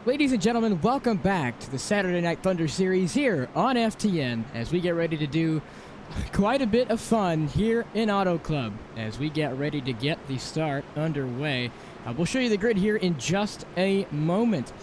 Ladies and gentlemen, welcome back to the Saturday Night Thunder series here on FTN as we get ready to do quite a bit of fun here in Auto Club as we get ready to get the start underway. We'll show you the grid here in just a moment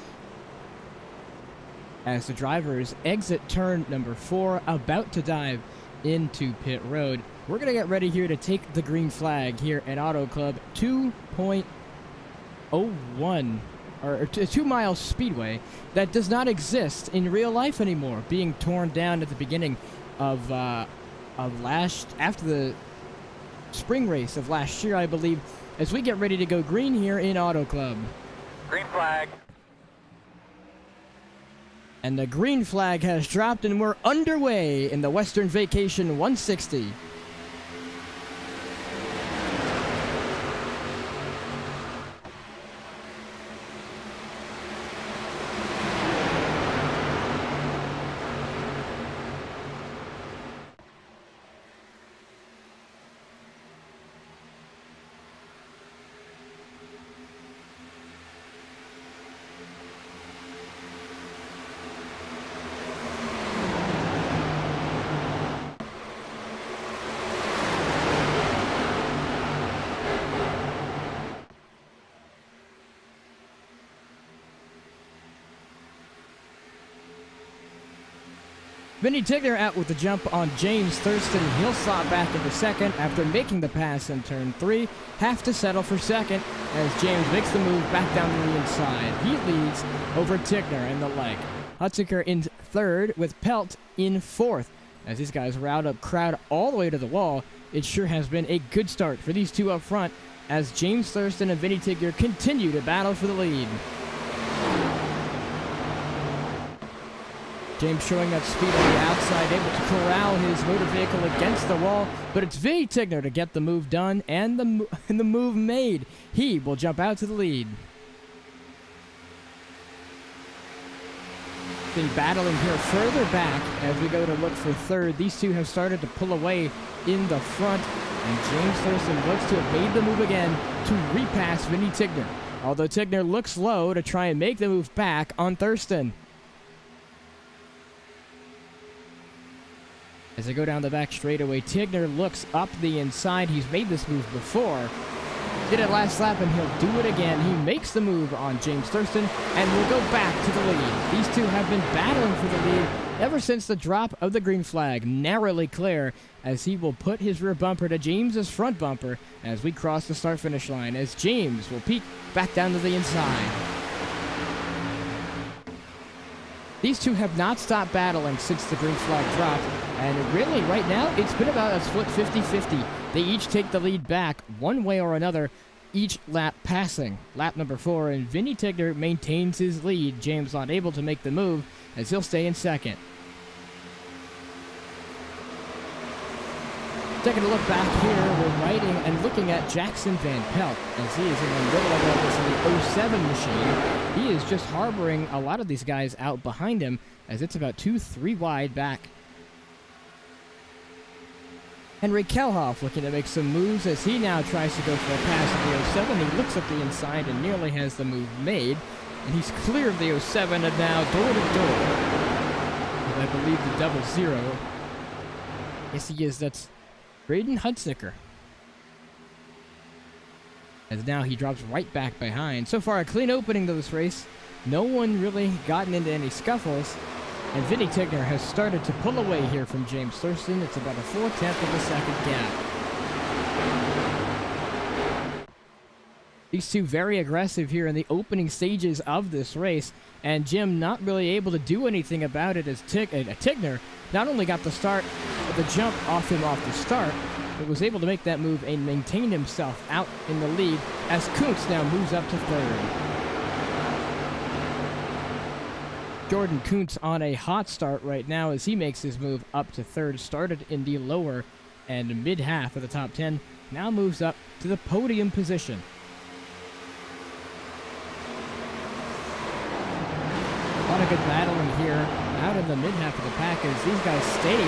as the drivers exit turn number 4, about to dive into pit road. We're going to get ready here to take the green flag here at Auto Club 2.01. or a 2-mile speedway that does not exist in real life anymore, being torn down at the beginning of after the spring race of last year, I believe, as we get ready to go green here in Auto Club. Green flag. And the green flag has dropped and we're underway in the Western Vacation 160. Vinny Tigner out with the jump on James Thurston. He'll slot back into second after making the pass in turn 3. Have to settle for second as James makes the move back down to the inside. He leads over Tigner in the leg. Hutziker in third with Pelt in fourth. As these guys round up crowd all the way to the wall, it sure has been a good start for these two up front as James Thurston and Vinny Tigner continue to battle for the lead. James showing up speed on the outside, able to corral his motor vehicle against the wall, but it's Vinny Tigner to get the move done and the move made. He will jump out to the lead. Been battling here further back as we go to look for third. These two have started to pull away in the front, and James Thurston looks to have made the move again to repass Vinny Tigner, although Tigner looks low to try and make the move back on Thurston. As they go down the back straightaway, Tigner looks up the inside. He's made this move before. Did it last lap, and he'll do it again. He makes the move on James Thurston, and will go back to the lead. These two have been battling for the lead ever since the drop of the green flag. Narrowly clear, as he will put his rear bumper to James's front bumper as we cross the start-finish line, as James will peek back down to the inside. These two have not stopped battling since the green flag dropped, and really, right now, it's been about a split 50-50. They each take the lead back one way or another, each lap passing. Lap number 4, and Vinny Tigner maintains his lead. James not able to make the move, as he'll stay in second. Taking a look back here, we're riding and looking at Jackson Van Pelt, as he is in the middle of this in the 07 machine. He is just harboring a lot of these guys out behind him, as it's about 2-3 wide back. Henry Kelhoff looking to make some moves as he now tries to go for a pass of the 07. He looks at the inside and nearly has the move made, and he's clear of the 07 and now door to door with, I believe, the 00. Yes, he is. That's Braden Hutziker. As now he drops right back behind. So far, a clean opening to this race. No one really gotten into any scuffles. And Vinny Tigner has started to pull away here from James Thurston. It's about a 4/10 of a second gap. These two very aggressive here in the opening stages of this race. And Jim not really able to do anything about it as Tigner not only got the start, the jump off him off the start, but was able to make that move and maintain himself out in the lead as Kuntz now moves up to third. Jordan Kuntz on a hot start right now as he makes his move up to third. Started in the lower and mid-half of the top 10. Now moves up to the podium position. A lot of good battling here out in the mid-half of the pack as these guys stay 2,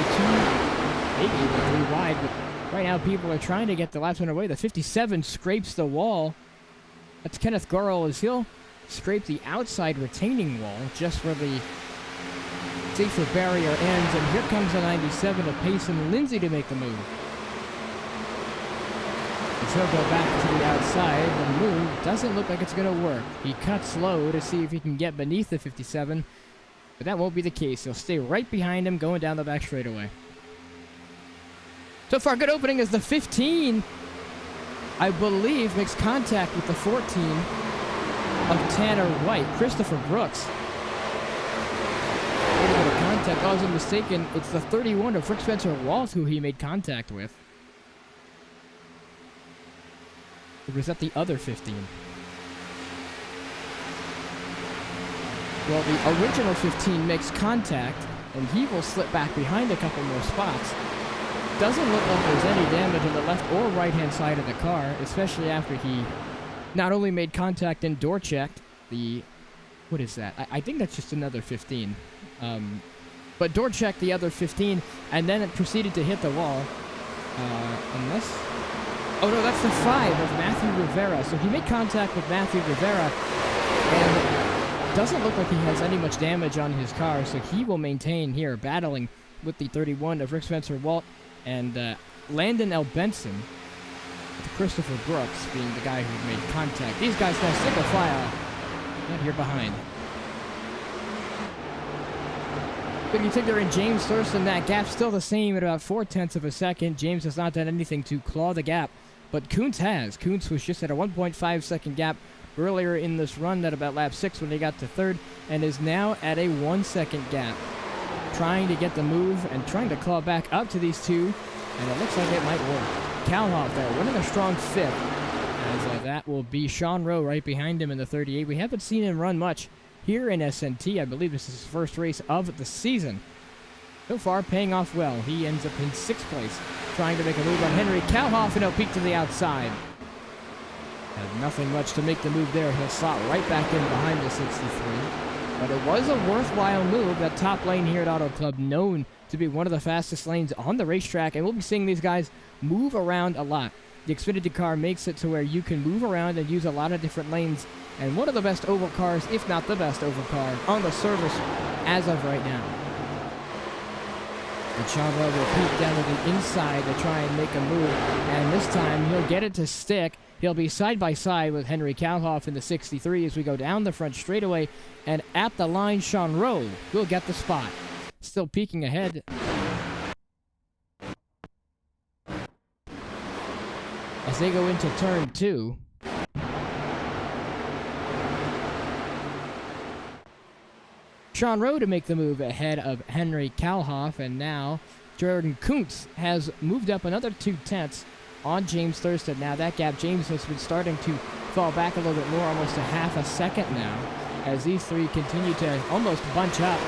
maybe even 3 wide. But right now people are trying to get the last one away. The 57 scrapes the wall. That's Kenneth Garl as he'll scrape the outside retaining wall just where the safer barrier ends, and here comes a 97 of Payson Lindsay to make the move. As he'll go back to the outside, the move doesn't look like it's going to work. He cuts low to see if he can get beneath the 57, but that won't be the case. He'll stay right behind him going down the back straightaway. So far, good opening as the 15, I believe, makes contact with the 14 of Tanner White, Christopher Brooks. A little bit of contact. I wasn't mistaken. It's the 31 of Rick Spencer Walsh who he made contact with. Or was that the other 15? Well, the original 15 makes contact, and he will slip back behind a couple more spots. Doesn't look like there's any damage on the left or right-hand side of the car, especially after he not only made contact and door checked the... What is that? I think that's just another 15. But door checked the other 15, and then it proceeded to hit the wall. Unless... Oh no, that's the 5 of Matthew Rivera. So he made contact with Matthew Rivera, and doesn't look like he has any much damage on his car, so he will maintain here, battling with the 31 of Rick Spencer Walt and Landon L. Benson, with Christopher Brooks being the guy who made contact. These guys now single file, and here behind. Biggie Tigger and James Thurston, that gap's still the same at about 0.4 of a second. James has not done anything to claw the gap, but Kuntz has. Kuntz was just at a 1.5 second gap earlier in this run at about lap 6 when he got to third, and is now at a 1 second gap. Trying to get the move and trying to claw back up to these two, and it looks like it might work. Calhoff, though, winning a strong 5th, as that will be Sean Rowe right behind him in the 38. We haven't seen him run much here in SNT. I believe this is his first race of the season. So far, paying off well. He ends up in 6th place, trying to make a move on Henry Calhoff, and he'll peek to the outside. Had nothing much to make the move there. He'll slot right back in behind the 63. But it was a worthwhile move. That top lane here at Auto Club, known to be one of the fastest lanes on the racetrack, and we'll be seeing these guys move around a lot. The Xfinity car makes it to where you can move around and use a lot of different lanes, and one of the best oval cars, if not the best oval car, on the service as of right now. And Sean Rowe will peek down to the inside to try and make a move, and this time he'll get it to stick. He'll be side by side with Henry Calhoff in the 63 as we go down the front straightaway, and at the line, Sean Rowe will get the spot. Still peeking ahead. As they go into turn 2. Sean Rowe to make the move ahead of Henry Calhoff, and now Jordan Kuntz has moved up another 0.2 on James Thurston. Now that gap, James has been starting to fall back a little bit more, almost a half a second now, as these three continue to almost bunch up.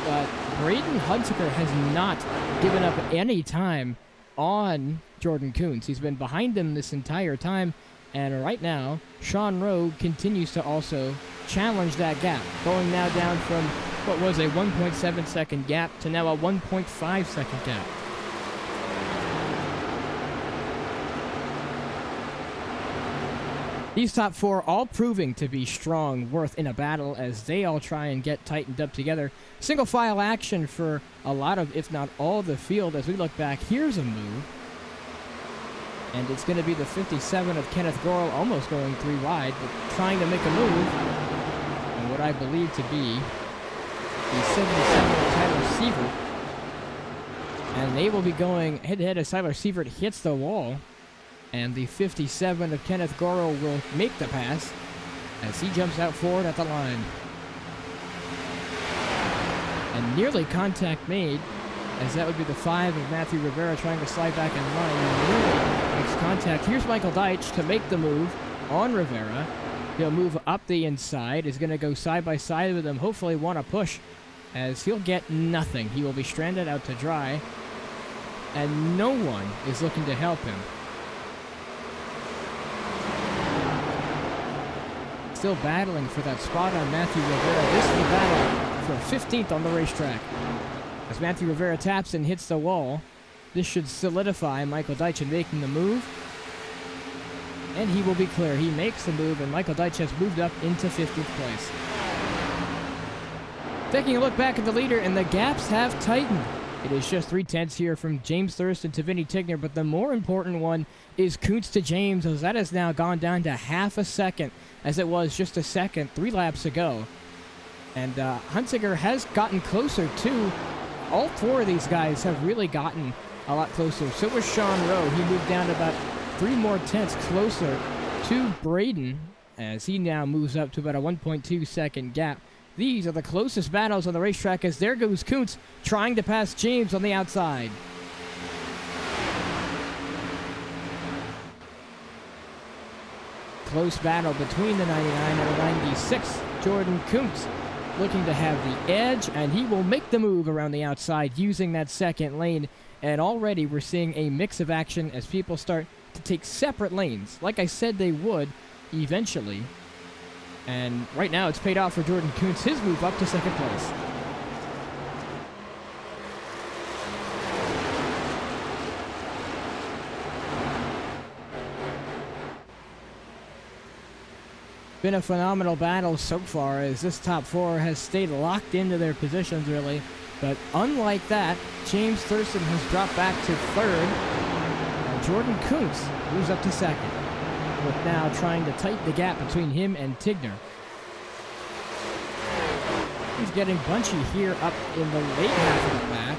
But Braden Hunsaker has not given up any time on Jordan Kuntz. He's been behind him this entire time, and right now, Sean Rowe continues to also challenge that gap, going now down from what was a 1.7 second gap to now a 1.5 second gap. These top 4 all proving to be strong worth in a battle as they all try and get tightened up together. Single file action for a lot of, if not all, the field. As we look back, here's a move. And it's going to be the 57 of Kenneth Gorel, almost going 3 wide, but trying to make a move. And what I believe to be the 77 of Tyler Sievert. And they will be going head-to-head as Tyler Sievert hits the wall. And the 57 of Kenneth Gorel will make the pass as he jumps out forward at the line. And nearly contact made, as that would be the 5 of Matthew Rivera trying to slide back in line. And nearly makes contact. Here's Michael Deitch to make the move on Rivera. He'll move up the inside, is going to go side by side with him, hopefully want to push, as he'll get nothing. He will be stranded out to dry, and no one is looking to help him. Still battling for that spot on Matthew Rivera. This is the battle for 15th on the racetrack. As Matthew Rivera taps and hits the wall, this should solidify Michael Deitch in making the move. and he will be clear. He makes the move, and Michael Deitch has moved up into 15th place. Taking a look back at the leader, and the gaps have tightened. It is just 0.3 here from James Thurston to Vinny Tigner, but the more important one is Kuntz to James, as that has now gone down to half a second, as it was just a second 3 laps ago. And Hunsinger has gotten closer too. All 4 of these guys have really gotten a lot closer. So was Sean Rowe. He moved down to about 3 more tenths closer to Braden, as he now moves up to about a 1.2 second gap. These are the closest battles on the racetrack, as there goes Kuntz trying to pass James on the outside. Close battle between the 99 and the 96. Jordan Kuntz looking to have the edge, and he will make the move around the outside using that second lane. And already we're seeing a mix of action as people start to take separate lanes, like I said they would eventually. And right now it's paid off for Jordan Kuntz, his move up to second place. Been a phenomenal battle so far, as this top 4 has stayed locked into their positions really. But unlike that, James Thurston has dropped back to 3rd, and Jordan Kuntz moves up to 2nd. With now trying to tighten the gap between him and Tigner. He's getting bunchy here up in the late half of the pack.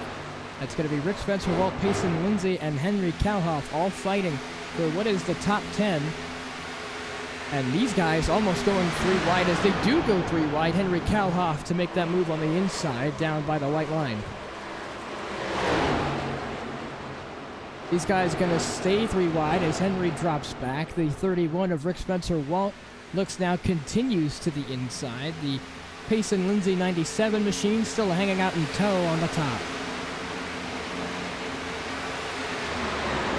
That's going to be Rick Spencer, Walt Payson, Lindsay, and Henry Kalhoff all fighting for what is the top 10. And these guys almost going 3 wide, as they do go 3 wide. Henry Kalhoff to make that move on the inside down by the white line. These guys going to stay 3 wide as Henry drops back. The 31 of Rick Spencer Walt looks now continues to the inside. The Payson Lindsay 97 machine still hanging out in tow on the top.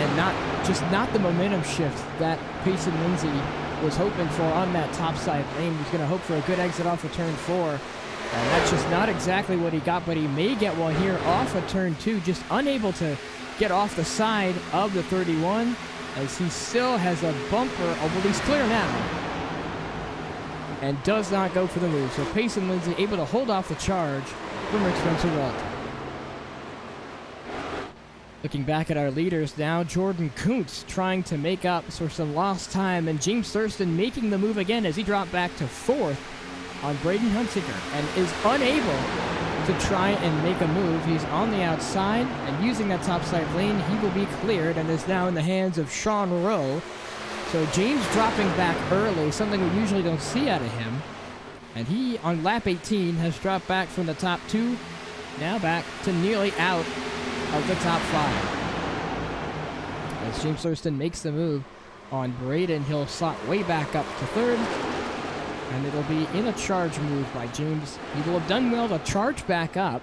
And not the momentum shift that Payson Lindsay was hoping for on that top side lane. He was going to hope for a good exit off of turn 4. And that's just not exactly what he got, but he may get one here off of turn 2, just unable to get off the side of the 31, as he still has a bumper. Oh, well, he's clear now, and does not go for the move. So Payson Lindsay able to hold off the charge from Rick Spencer Walt. Looking back at our leaders now, Jordan Kuntz trying to make up for some lost time, and James Thurston making the move again as he dropped back to 4th on Braden Hunsinger, and is unable to try and make a move. He's on the outside, and using that topside lane, he will be cleared and is now in the hands of Sean Rowe. So James dropping back early, something we usually don't see out of him. And he, on lap 18, has dropped back from the top 2, now back to nearly out of the top 5. As James Thurston makes the move on Braden, he'll slot way back up to 3rd. And it'll be in a charge move by James. He will have done well to charge back up,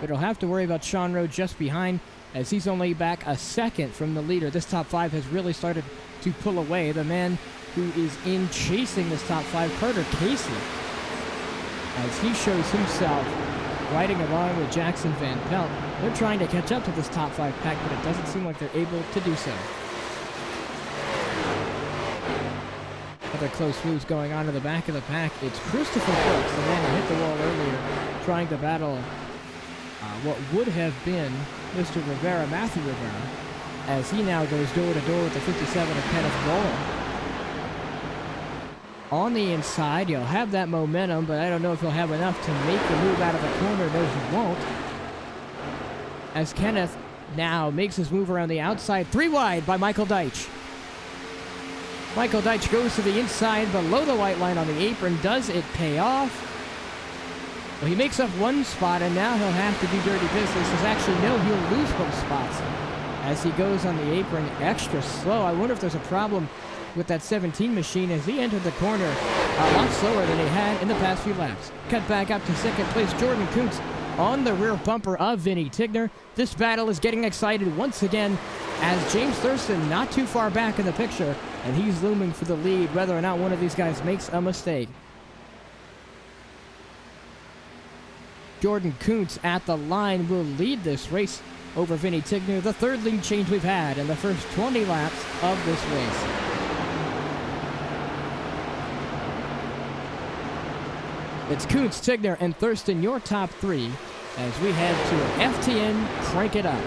but he'll have to worry about Sean Rowe just behind, as he's only back a second from the leader. This top 5 has really started to pull away. The man who is in chasing this top 5, Carter Casey, as he shows himself riding along with Jackson Van Pelt. They're trying to catch up to this top 5 pack, but it doesn't seem like they're able to do so. Other close moves going on in the back of the pack. It's Christopher Brooks, the man who hit the wall earlier, trying to battle what would have been Mr. Rivera, Matthew Rivera, as he now goes door to door with the 57 of Kenneth Bowler. On the inside, he'll have that momentum, but I don't know if he'll have enough to make the move out of the corner. No, he won't. As Kenneth now makes his move around the outside, 3 wide by Michael Deitch. Michael Deitch goes to the inside below the white line on the apron. Does it pay off? Well, he makes up 1 spot, and now he'll have to do dirty business. As actually, no, he'll lose both spots as he goes on the apron extra slow. I wonder if there's a problem with that 17 machine as he entered the corner a lot slower than he had in the past few laps. Cut back up to 2nd place, Jordan Kuntz on the rear bumper of Vinny Tigner. This battle is getting excited once again, as James Thurston not too far back in the picture, and he's looming for the lead whether or not one of these guys makes a mistake. Jordan Kuntz at the line will lead this race over Vinny Tigner, the 3rd lead change we've had in the first 20 laps of this race. It's Kuntz, Tigner, and Thurston, your top three, as we head to FTN Crank It Up.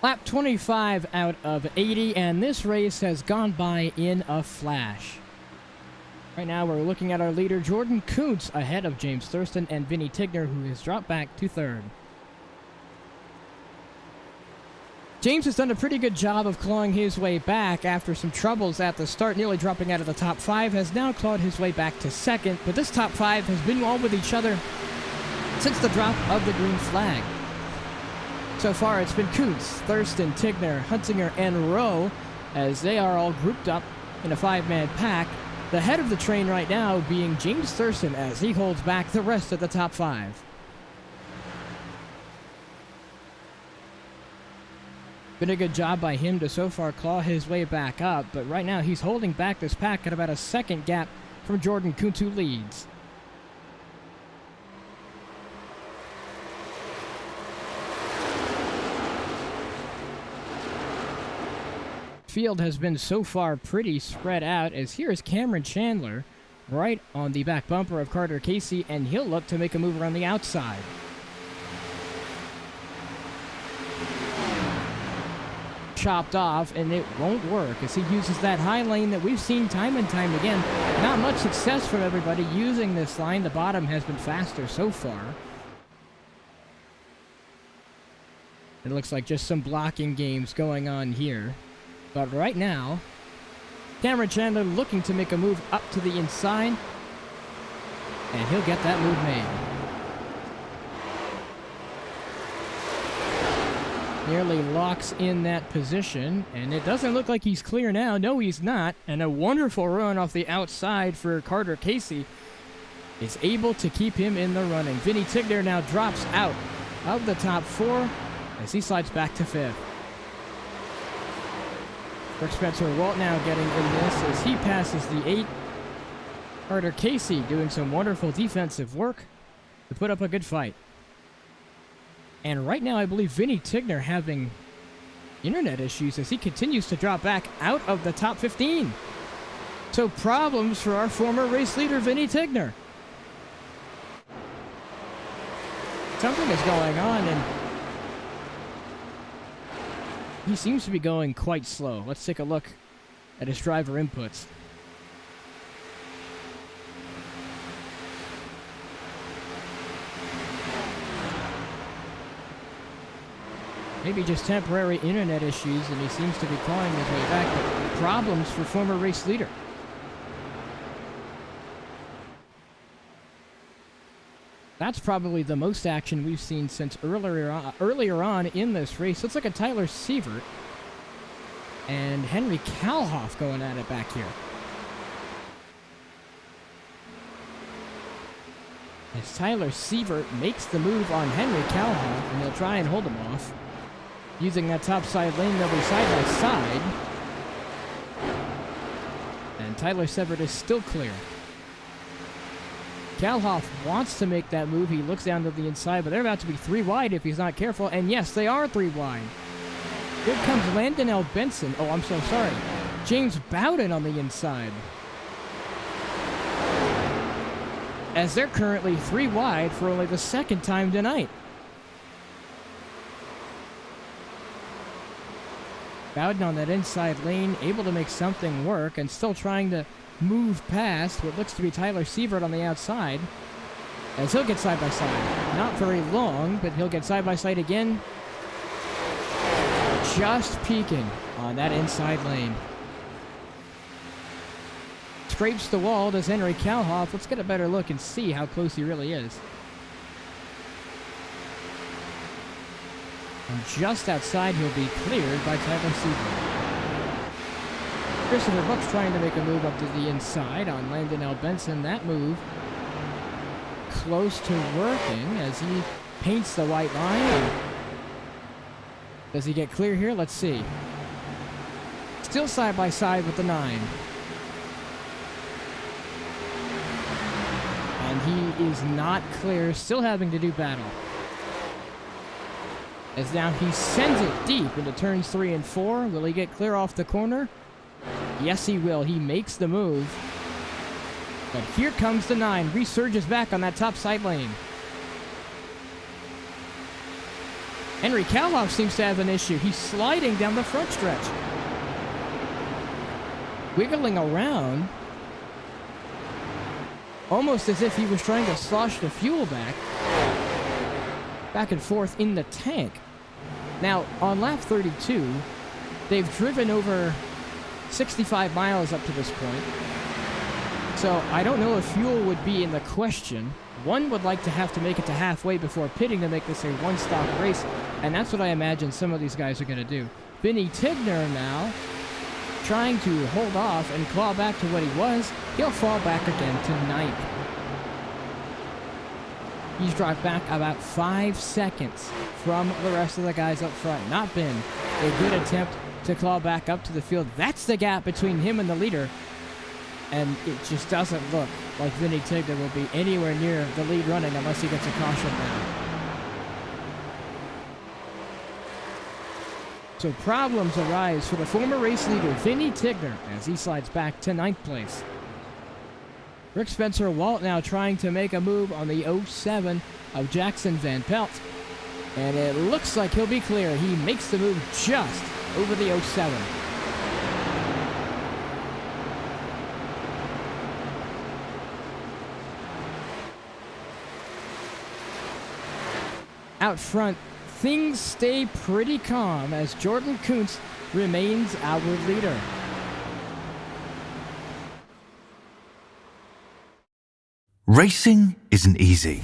Lap 25 out of 80, and this race has gone by in a flash. Right now we're looking at our leader, Jordan Kuntz, ahead of James Thurston and Vinny Tigner, who has dropped back to third. James has done a pretty good job of clawing his way back after some troubles at the start, nearly dropping out of the top five, has now clawed his way back to second, but this top five has been all with each other since the drop of the green flag. So far, it's been Kuntz, Thurston, Tigner, Hunsinger, and Rowe, as they are all grouped up in a five-man pack. The head of the train right now being James Thurston, as he holds back the rest of the top five. Been a good job by him to so far claw his way back up, but right now he's holding back this pack at about a second gap from Jordan Kuntz, who leads. Field has been so far pretty spread out, as here is Cameron Chandler right on the back bumper of Carter Casey, and he'll look to make a move around the outside. Chopped off, and it won't work as he uses that high lane that we've seen time and time again. Not much success from everybody using this line. The bottom has been faster so far. It looks like just some blocking games going on here. But right now, Cameron Chandler looking to make a move up to the inside, and he'll get that move made. Nearly locks in that position, and it doesn't look like he's clear now. No, he's not. And a wonderful run off the outside for Carter Casey is able to keep him in the running. Vinny Tigner now drops out of the top four as he slides back to fifth. Rick Spencer Walt now getting in this as he passes the 8. Carter Casey doing some wonderful defensive work to put up a good fight. And right now I believe Vinny Tigner having internet issues as he continues to drop back out of the top 15. So problems for our former race leader Vinny Tigner. Something is going on and he seems to be going quite slow. Let's take a look at his driver inputs. Maybe just temporary internet issues and he seems to be clawing his way back, but problems for former race leader. That's probably the most action we've seen since earlier on in this race. Looks like a Tyler Sievert and Henry Kalhoff going at it back here. As Tyler Sievert makes the move on Henry Kalhoff, and he'll try and hold him off. Using that top side lane, they'll be side by side. And Tyler Sievert is still clear. Kalhoff wants to make that move. He looks down to the inside, but they're about to be 3 wide if he's not careful. And yes, they are 3 wide. Here comes Landon L. Benson. Oh, I'm so sorry. James Bowden on the inside. As they're currently 3 wide for only the 2nd time tonight. Bowden on that inside lane, able to make something work and still trying to move past what looks to be Tyler Sievert on the outside. As he'll get side by side. Not very long, but he'll get side by side again. Just peeking on that inside lane. Scrapes the wall, does Henry Kalhoff. Let's get a better look and see how close he really is. And just outside, he'll be cleared by Tyler Sievert. Christopher Buck's trying to make a move up to the inside on Landon L. Benson. That move close to working as he paints the white line. Does he get clear here? Let's see. Still side by side with the 9. And he is not clear, still having to do battle. As now he sends it deep into turns 3 and 4. Will he get clear off the corner? Yes, he will. He makes the move. But here comes the 9. Resurges back on that top side lane. Henry Kalhoff seems to have an issue. He's sliding down the front stretch. Wiggling around. Almost as if he was trying to slosh the fuel back and forth in the tank. Now, on lap 32, they've driven over 65 miles up to this point. So I don't know if fuel would be in the question. One would like to have to make it to halfway before pitting to make this a one-stop race, and that's what I imagine some of these guys are going to do. Vinny Tigner now trying to hold off and claw back to what he was. He'll fall back again to 9th. He's dropped back about 5 seconds from the rest of the guys up front. Not been a good attempt to claw back up to the field. That's the gap between him and the leader. And it just doesn't look like Vinny Tigner will be anywhere near the lead running unless he gets a caution now. So problems arise for the former race leader, Vinny Tigner, as he slides back to 9th place. Rick Spencer Walt now trying to make a move on the 07 of Jackson Van Pelt. And it looks like he'll be clear. He makes the move just over the 07. Out front, things stay pretty calm as Jordan Kuntz remains our leader. Racing isn't easy,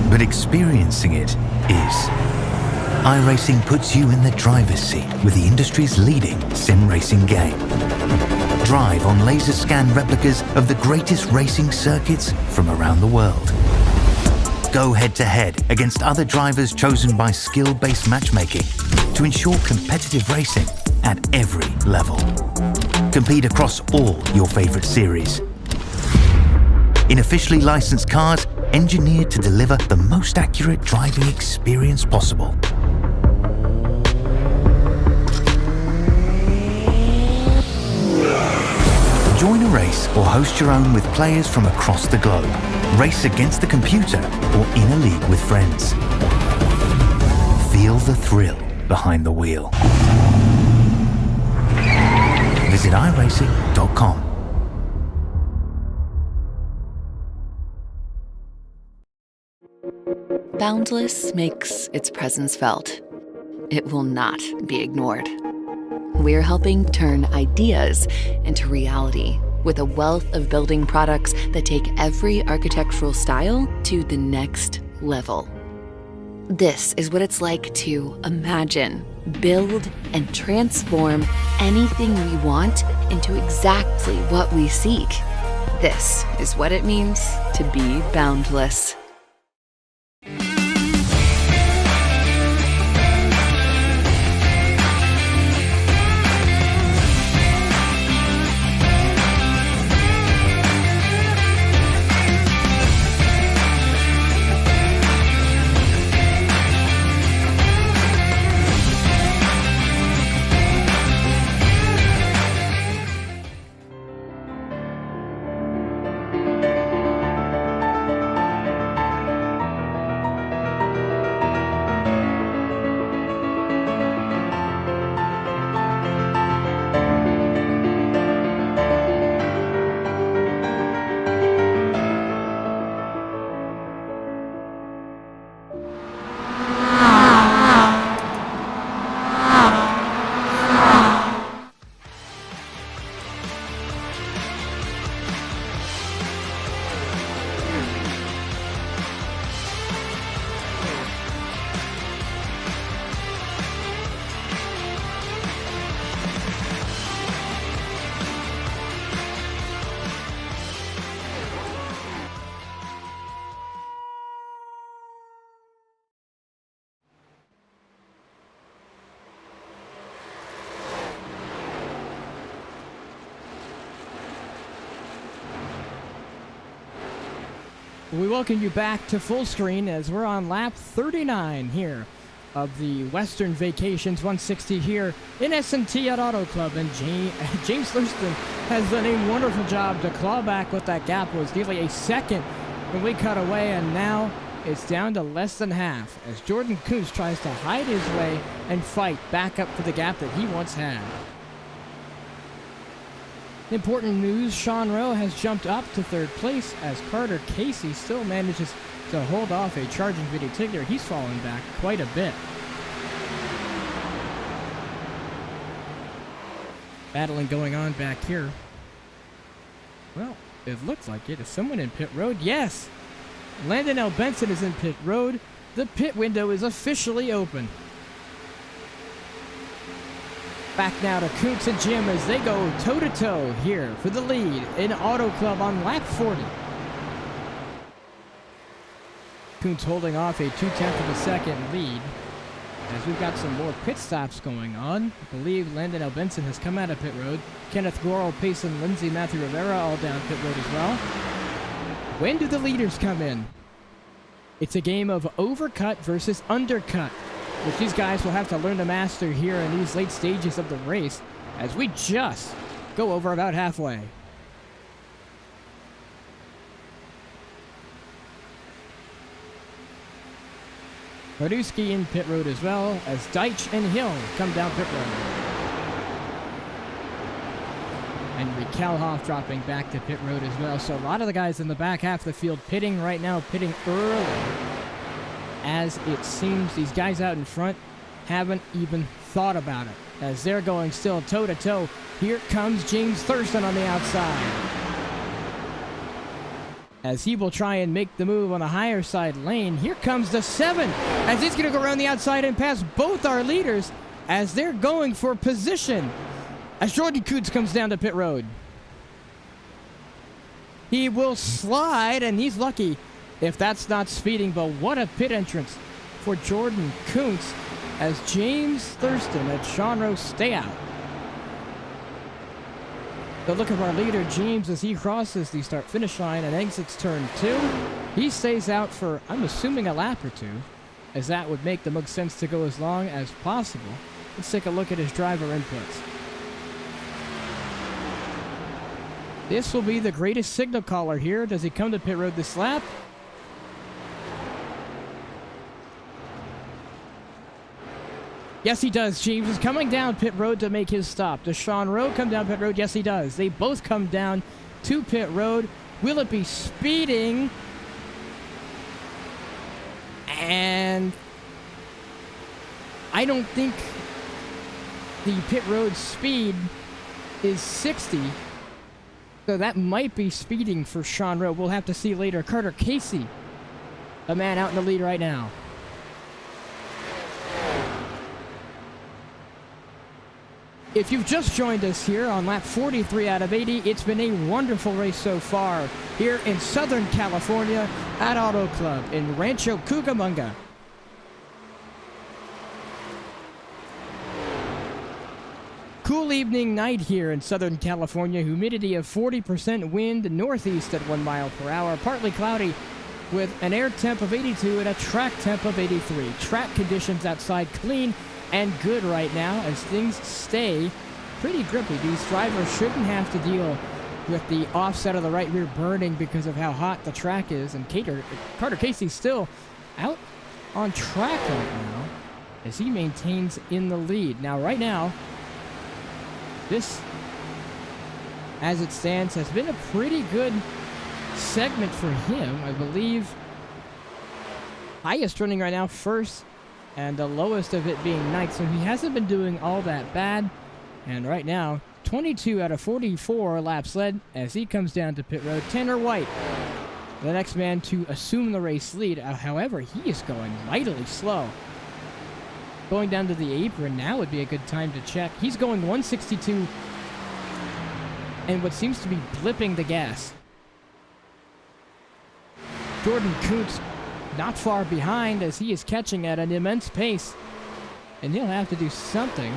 but experiencing it is. iRacing puts you in the driver's seat with the industry's leading sim racing game. Drive on laser scan replicas of the greatest racing circuits from around the world. Go head-to-head against other drivers chosen by skill-based matchmaking to ensure competitive racing at every level. Compete across all your favorite series. In officially licensed cars, engineered to deliver the most accurate driving experience possible. Join a race or host your own with players from across the globe. Race against the computer or in a league with friends. Feel the thrill behind the wheel. Visit iRacing.com. Boundless makes its presence felt. It will not be ignored. We're helping turn ideas into reality with a wealth of building products that take every architectural style to the next level. This is what it's like to imagine, build, and transform anything we want into exactly what we seek. This is what it means to be boundless. We welcome you back to full screen as we're on lap 39 here of the Western Vacations 160 here in S&T at Auto Club. And James Thurston has done a wonderful job to claw back what that gap was. Nearly a second when we cut away, and now it's down to less than half as Jordan Kuntz tries to hide his way and fight back up for the gap that he once had. Important news, Sean Rowe has jumped up to third place as Carter Casey still manages to hold off a charging Vinny Tigner. He's fallen back quite a bit. Battling going on back here. Well, it looks like it. Is someone in pit road? Yes! Landon L. Benson is in pit road. The pit window is officially open. Back now to Kuntz and Jim as they go toe-to-toe here for the lead in Auto Club on lap 40. Kuntz holding off a 0.2 of a second lead as we've got some more pit stops going on. I believe Landon L. Benson has come out of pit road. Kenneth Gorel, Payson, Lindsay, Matthew Rivera all down pit road as well. When do the leaders come in? It's a game of overcut versus undercut, which these guys will have to learn to master here in these late stages of the race as we just go over about halfway. Radusky in pit road as well as Deitch and Hill come down pit road. And Kalhoff dropping back to pit road as well. So a lot of the guys in the back half of the field pitting right now, pitting early. As it seems these guys out in front haven't even thought about it as they're going still toe-to-toe. Here comes James Thurston on the outside as he will try and make the move on the higher side lane. Here comes the 7 as he's going to go around the outside and pass both our leaders as they're going for position as Jordan Kuntz comes down to pit road. He will slide, and he's lucky if that's not speeding, but what a pit entrance for Jordan Kuntz as James Thurston and Sean Rowe stay out. The look of our leader, James, as he crosses the start-finish line and exits turn 2. He stays out for, I'm assuming, a lap or 2, as that would make the most sense to go as long as possible. Let's take a look at his driver inputs. This will be the greatest signal caller here. Does he come to pit road this lap? Yes, he does. James is coming down pit road to make his stop. Does Sean Rowe come down pit road? Yes, he does. They both come down to pit road. Will it be speeding? And I don't think the pit road speed is 60. So that might be speeding for Sean Rowe. We'll have to see later. Carter Casey, a man out in the lead right now. If you've just joined us here on lap 43 out of 80, it's been a wonderful race so far here in Southern California at Auto Club in Rancho Cucamonga. Cool evening night here in Southern California. Humidity of 40%, wind northeast at 1 mile per hour. Partly cloudy with an air temp of 82 and a track temp of 83. Track conditions outside clean and good right now as things stay pretty grippy. These drivers shouldn't have to deal with the offset of the right rear burning because of how hot the track is. And Carter Casey's still out on track right now as he maintains in the lead. Now, right now, this, as it stands, has been a pretty good segment for him. I believe highest running right now, first, and the lowest of it being ninth, so he hasn't been doing all that bad. And right now, 22 out of 44 laps led as he comes down to pit road. Tanner White, the next man to assume the race lead. However, he is going mightily slow. Going down to the apron now would be a good time to check. He's going 162 and what seems to be blipping the gas. Jordan Kuntz not far behind as he is catching at an immense pace. And he'll have to do something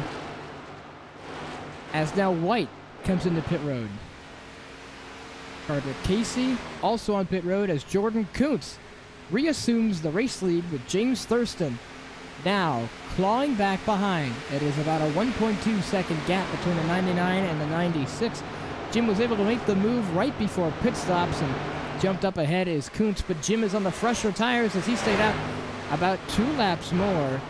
as now White comes into pit road. Carter Casey also on pit road as Jordan Kuntz reassumes the race lead with James Thurston now clawing back behind. It is about a 1.2 second gap between the 99 and the 96. Jim was able to make the move right before pit stops and jumped up ahead is Kuntz, but Jim is on the fresher tires as he stayed out about 2 laps more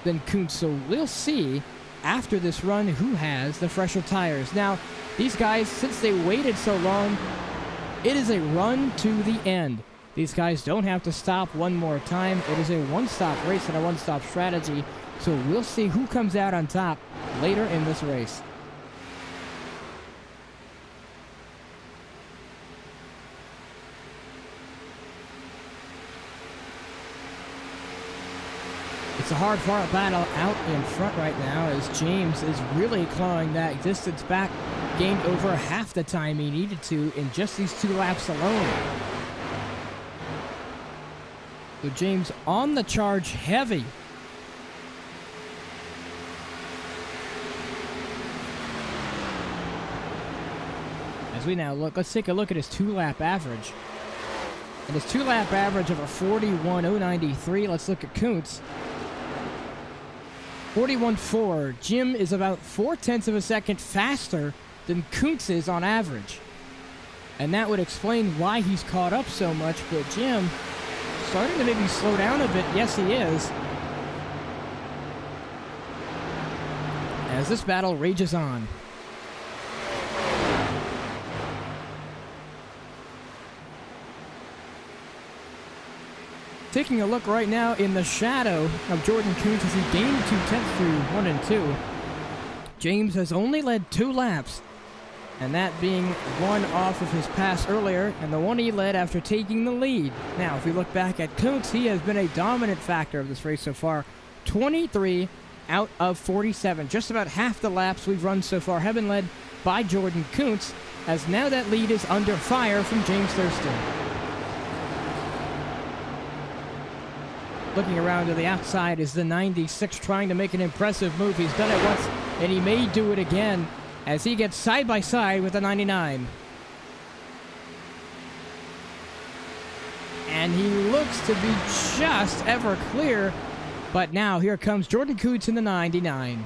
than Kuntz. So we'll see after this run who has the fresher tires. Now, these guys, since they waited so long, it is a run to the end. These guys don't have to stop one more time. It is a one-stop race and a one-stop strategy. So we'll see who comes out on top later in this race. It's a hard-fought battle out in front right now as James is really clawing that distance back, gained over half the time he needed to in just these 2 laps alone. So James on the charge heavy. As we now look, let's take a look at his 2-lap average. And his 2-lap average of a 41.093. Let's look at Kuntz. 41.4. Jim is about 0.4 of a second faster than Kuntz is on average. And that would explain why he's caught up so much, but Jim starting to maybe slow down a bit. Yes, he is. As this battle rages on. Taking a look right now in the shadow of Jordan Kuntz as he gained 2/10 through 1 and 2. James has only led 2 laps, and that being one off of his pass earlier, and the one he led after taking the lead. Now, if we look back at Kuntz, he has been a dominant factor of this race so far. 23 out of 47. Just about half the laps we've run so far have been led by Jordan Kuntz, as now that lead is under fire from James Thurston. Looking around to the outside is the 96 trying to make an impressive move. He's done it once, and he may do it again as he gets side by side with the 99. And he looks to be just ever clear, but now here comes Jordan Coots in the 99.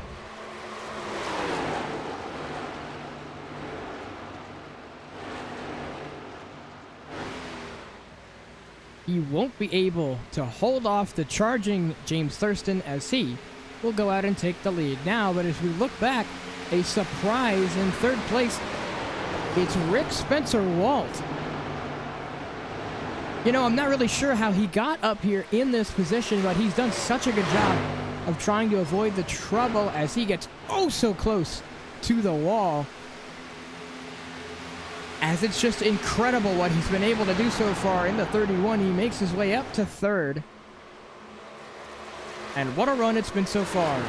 He won't be able to hold off the charging James Thurston as he will go out and take the lead now. But as we look back, a surprise in third place. It's Rick Spencer-Walt. You know, I'm not really sure how he got up here in this position, but he's done such a good job of trying to avoid the trouble as he gets oh so close to the wall. As it's just incredible what he's been able to do so far in the 31. He makes his way up to third. And what a run it's been so far.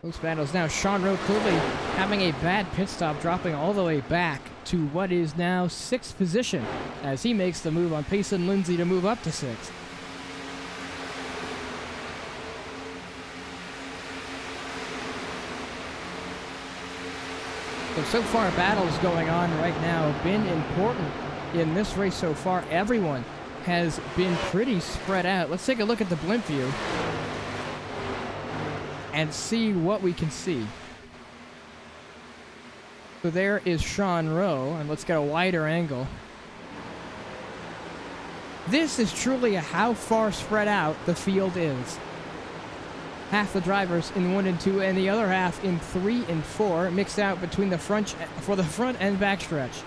Close battles now. Sean Rowe clearly having a bad pit stop, dropping all the way back to what is now 6th position as he makes the move on Payson Lindsay to move up to 6th. So far, battles going on right now have been important in this race so far. Everyone has been pretty spread out. Let's take a look at the blimp view and see what we can see. So there is Sean Rowe, and let's get a wider angle. This is truly how far spread out the field is. Half the drivers in 1 and 2, and the other half in 3 and 4, mixed out between the front and back stretch.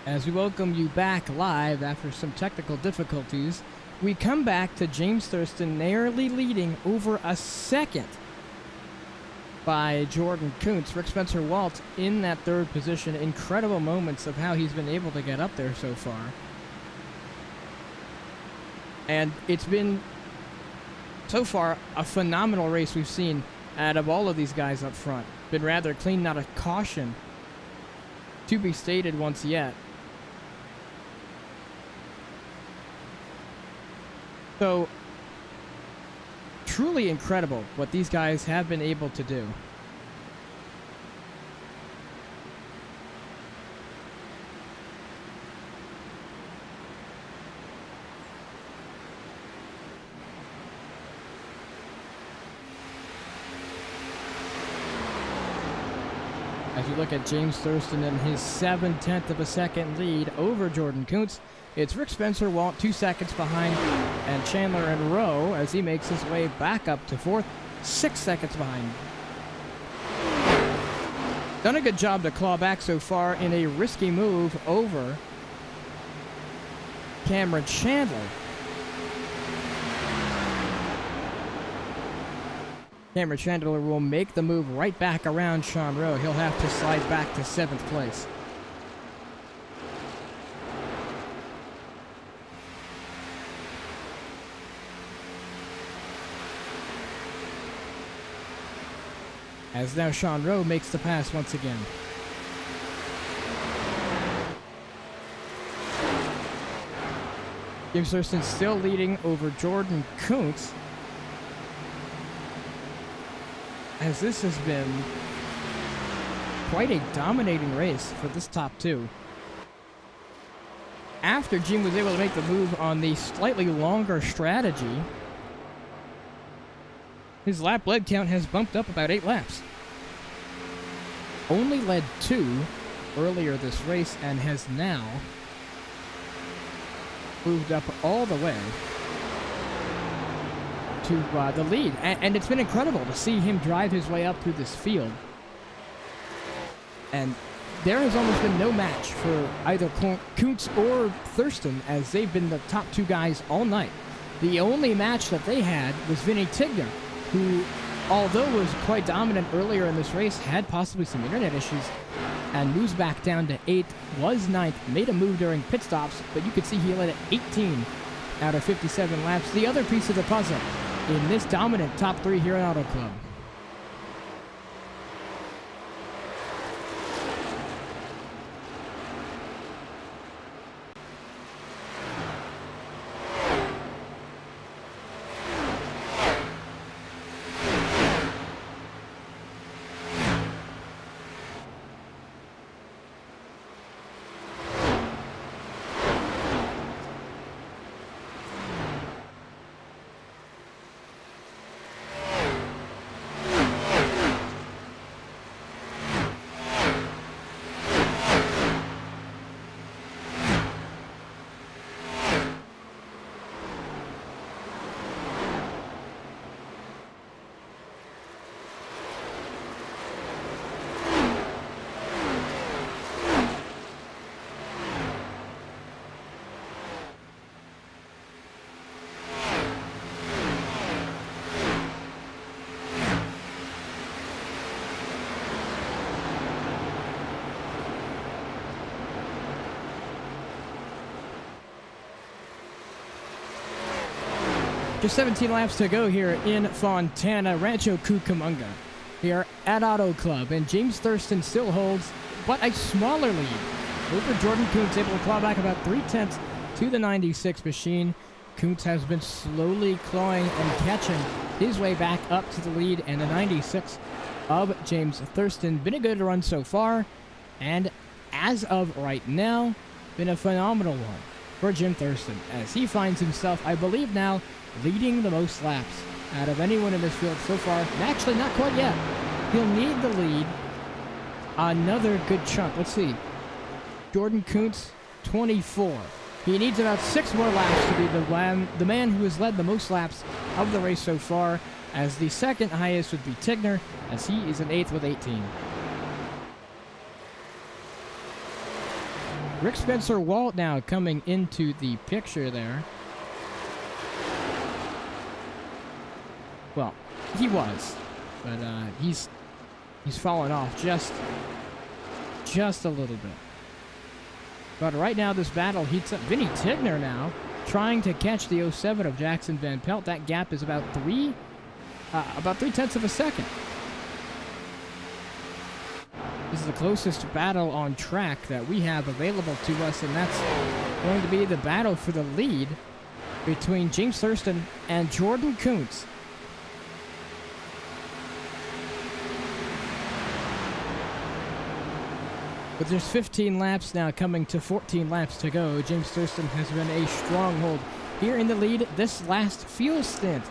As we welcome you back live after some technical difficulties, we come back to James Thurston narrowly leading over a second by Jordan Kuntz. Rick Spencer-Walt in that third position. Incredible moments of how he's been able to get up there so far. And it's been, so far, a phenomenal race we've seen out of all of these guys up front. Been rather clean, not a caution to be stated once yet. So, truly incredible what these guys have been able to do. As you look at James Thurston and his 7/10 of a second lead over Jordan Kuntz, it's Rick Spencer-Walt 2 seconds behind, and Chandler and Rowe as he makes his way back up to 4th, 6 seconds behind. Done a good job to claw back so far in a risky move over Cameron Chandler Cameron Chandler will make the move right back around Sean Rowe. He'll have to slide back to 7th place. As now Sean Rowe makes the pass once again. James Thurston still leading over Jordan Kuntz, as this has been quite a dominating race for this top two. After Jim was able to make the move on the slightly longer strategy, his lap lead count has bumped up about 8 laps. Only led 2 earlier this race and has now moved up all the way to the lead. And it's been incredible to see him drive his way up through this field. And there has almost been no match for either Kuntz or Thurston, as they've been the top 2 guys all night. The only match that they had was Vinny Tigner, who, although was quite dominant earlier in this race, had possibly some internet issues and moves back down to 8th, was 9th, made a move during pit stops, but you could see he led at 18 out of 57 laps. The other piece of the puzzle in this dominant top 3 here at Auto Club. Just 17 laps to go here in Fontana, Rancho Cucamonga, here at Auto Club, and James Thurston still holds, but a smaller lead over Jordan Kuntz, able to claw back about 3/10 to the 96 machine. Kuntz has been slowly clawing and catching his way back up to the lead, and the 96 of James Thurston been a good run so far, and as of right now, been a phenomenal one for Jim Thurston, as he finds himself, I believe now, leading the most laps out of anyone in this field so far. And actually, not quite yet. He'll need the lead another good chunk. Let's see. Jordan Kuntz, 24. He needs about 6 more laps to be the man who has led the most laps of the race so far, as the second highest would be Tigner, as he is in 8th with 18. Rick Spencer Walt now coming into the picture there. Well, he was, but he's fallen off just a little bit. But right now, this battle heats up. Vinny Tigner now trying to catch the 07 of Jackson Van Pelt. That gap is about 3/10 of a second. This is the closest battle on track that we have available to us, and that's going to be the battle for the lead between James Thurston and Jordan Kuntz. But there's 15 laps now coming to 14 laps to go. James Thurston has been a stronghold here in the lead this last fuel stint,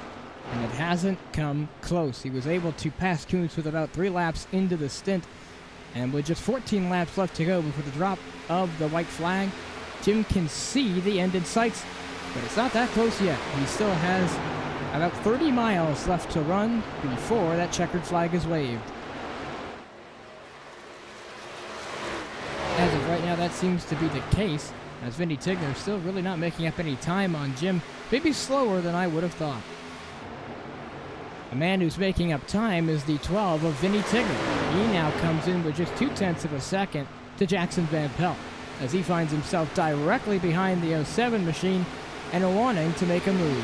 and it hasn't come close. He was able to pass Kuntz with about 3 laps into the stint, and with just 14 laps left to go before the drop of the white flag, Jim can see the end in sights, but it's not that close yet. He still has about 30 miles left to run before that checkered flag is waved. As of right now, that seems to be the case, as Vinny Tigner is still really not making up any time on Jim. Maybe slower than I would have thought. The man who's making up time is the 12 of Vinny Tigner. He now comes in with just 0.2 of a second to Jackson Van Pelt, as he finds himself directly behind the 07 machine and wanting to make a move.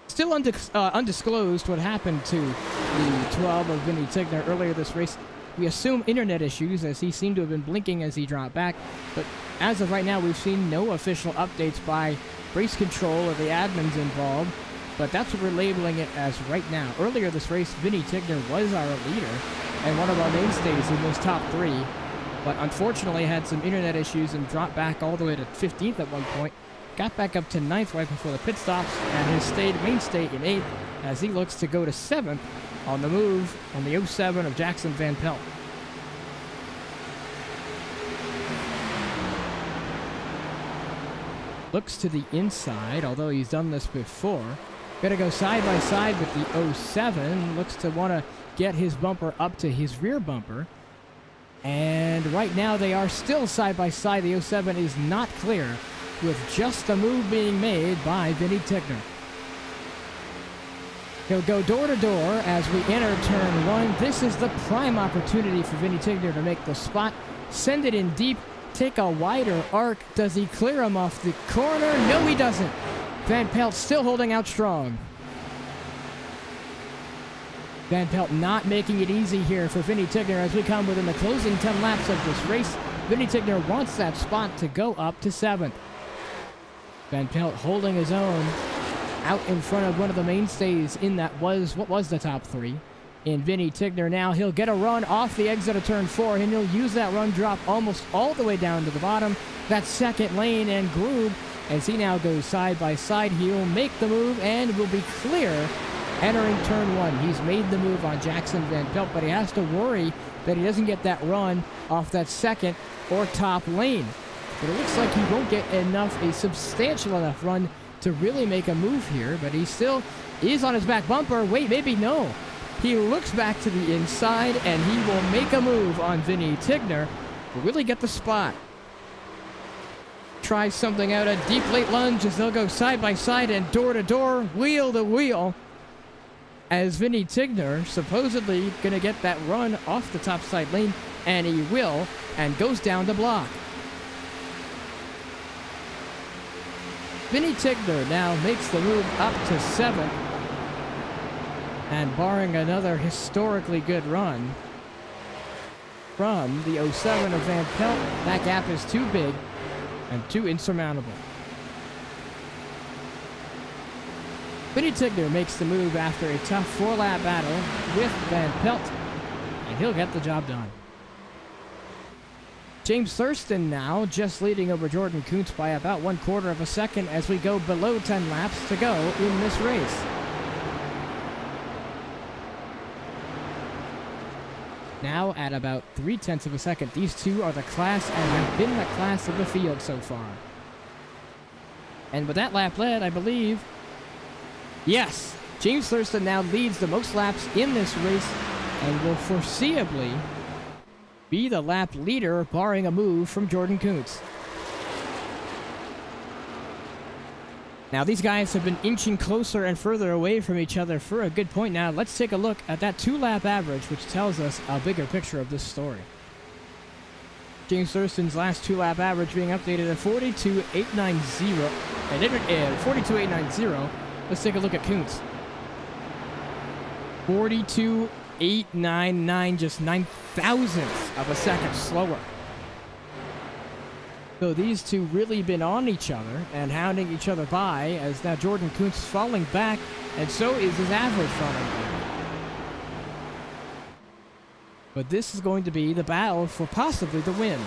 Still undisclosed what happened to the 12 of Vinny Tigner earlier this race. We assume internet issues, as he seemed to have been blinking as he dropped back, but as of right now, we've seen no official updates by race control or the admins involved, but that's what we're labeling it as right now. Earlier this race, Vinny Tigner was our leader and one of our mainstays in this top 3, but unfortunately had some internet issues and dropped back all the way to 15th at one point. Got back up to 9th right before the pit stops and has stayed mainstay in 8th as he looks to go to 7th on the move on the 07 of Jackson Van Pelt. Looks to the inside, although he's done this before. Gonna go side by side with the 07. Looks to want to get his bumper up to his rear bumper. And right now they are still side by side. The 07 is not clear, with just a move being made by Vinny Tigner. He'll go door to door as we enter turn 1. This is the prime opportunity for Vinny Tigner to make the spot, send it in deep, take a wider arc. Does he clear him off the corner? No, he doesn't. Van Pelt still holding out strong. Van Pelt not making it easy here for Vinny Tigner as we come within the closing 10 laps of this race. Vinny Tigner wants that spot to go up to 7th. Van Pelt holding his own out in front of one of the mainstays in that what was the top 3. In Vinny Tigner now, he'll get a run off the exit of turn 4, and he'll use that run drop almost all the way down to the bottom. That second lane and groove as he now goes side by side. He'll make the move and will be clear entering turn 1. He's made the move on Jackson Van Pelt, but he has to worry that he doesn't get that run off that second or top lane. But it looks like he won't get a substantial enough run to really make a move here, but he still is on his back bumper. Wait, maybe no. He looks back to the inside, and he will make a move on Vinny Tigner to really get the spot. Try something out, a deep late lunge as they'll go side by side and door to door, wheel to wheel, as Vinny Tigner supposedly going to get that run off the top side lane, and he will, and goes down the block. Vinny Tigner now makes the move up to 7th, and barring another historically good run from the 07 of Van Pelt, that gap is too big and too insurmountable. Vinny Tigner makes the move after a tough 4-lap battle with Van Pelt, and he'll get the job done. James Thurston now just leading over Jordan Kuntz by about 1/4 of a second as we go below 10 laps to go in this race. Now at about 0.3 of a second, these two are the class and have been the class of the field so far. And with that lap led, I believe, yes, James Thurston now leads the most laps in this race and will foreseeably be the lap leader, barring a move from Jordan Kuntz. Now, these guys have been inching closer and further away from each other for a good point now. Let's take a look at that 2-lap average, which tells us a bigger picture of this story. James Thurston's last 2-lap average being updated at 42.890. And 42.890. Let's take a look at Kuntz. 42.899, just 0.009 of a second slower. So these two really been on each other and hounding each other by, as now Jordan Kuntz falling back, and so is his average falling back. But this is going to be the battle for possibly the win.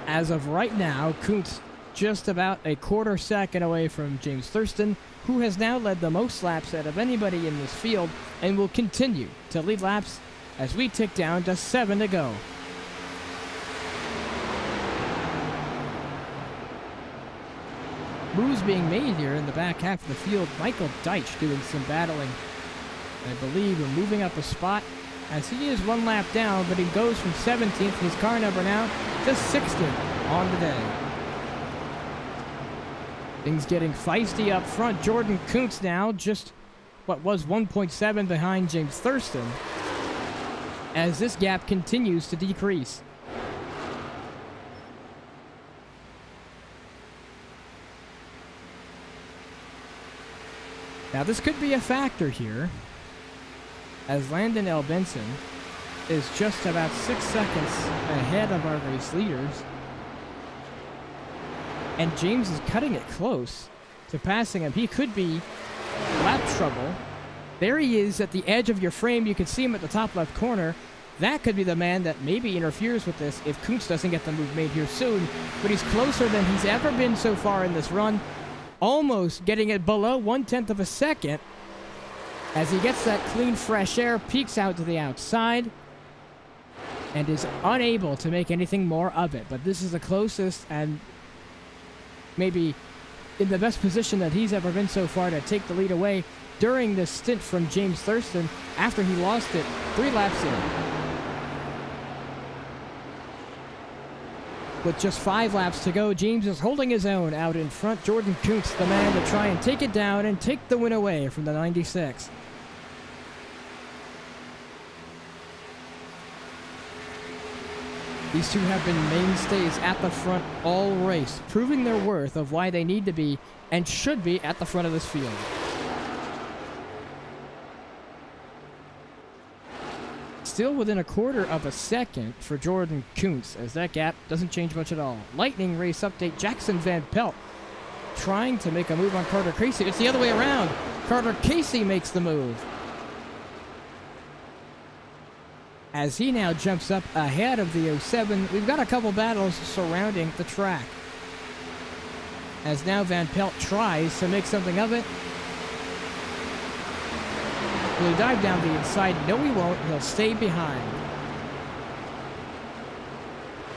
As of right now, Kuntz just about a 1/4 second away from James Thurston, who has now led the most laps out of anybody in this field and will continue to lead laps as we tick down to 7 to go. Moves being made here in the back half of the field. Michael Deitch doing some battling, I believe, and moving up a spot as he is 1 lap down, but he goes from 17th, his car number now, to 16th on the day. Things getting feisty up front. Jordan Kuntz now just what was 1.7 behind James Thurston as this gap continues to decrease. Now this could be a factor here, as Landon L. Benson is just about 6 seconds ahead of our race leaders. And James is cutting it close to passing him. He could be lap trouble. There he is at the edge of your frame. You can see him at the top left corner. That could be the man that maybe interferes with this if Kuntz doesn't get the move made here soon. But he's closer than he's ever been so far in this run. Almost getting it below 1/10 of a second. As he gets that clean, fresh air, peeks out to the outside, and is unable to make anything more of it. But this is the closest and maybe in the best position that he's ever been so far to take the lead away during this stint from James Thurston after he lost it 3 laps in. With just 5 laps to go, James is holding his own out in front. Jordan Kuntz, the man to try and take it down and take the win away from the 96. These two have been mainstays at the front all race, proving their worth of why they need to be and should be at the front of this field. Still within a quarter of a second for Jordan Kuntz, as that gap doesn't change much at all. Lightning race update, Jackson Van Pelt trying to make a move on Carter Casey. It's the other way around. Carter Casey makes the move, as he now jumps up ahead of the 07. We've got a couple battles surrounding the track, as now Van Pelt tries to make something of it. Will he dive down the inside? No, he won't. He'll stay behind.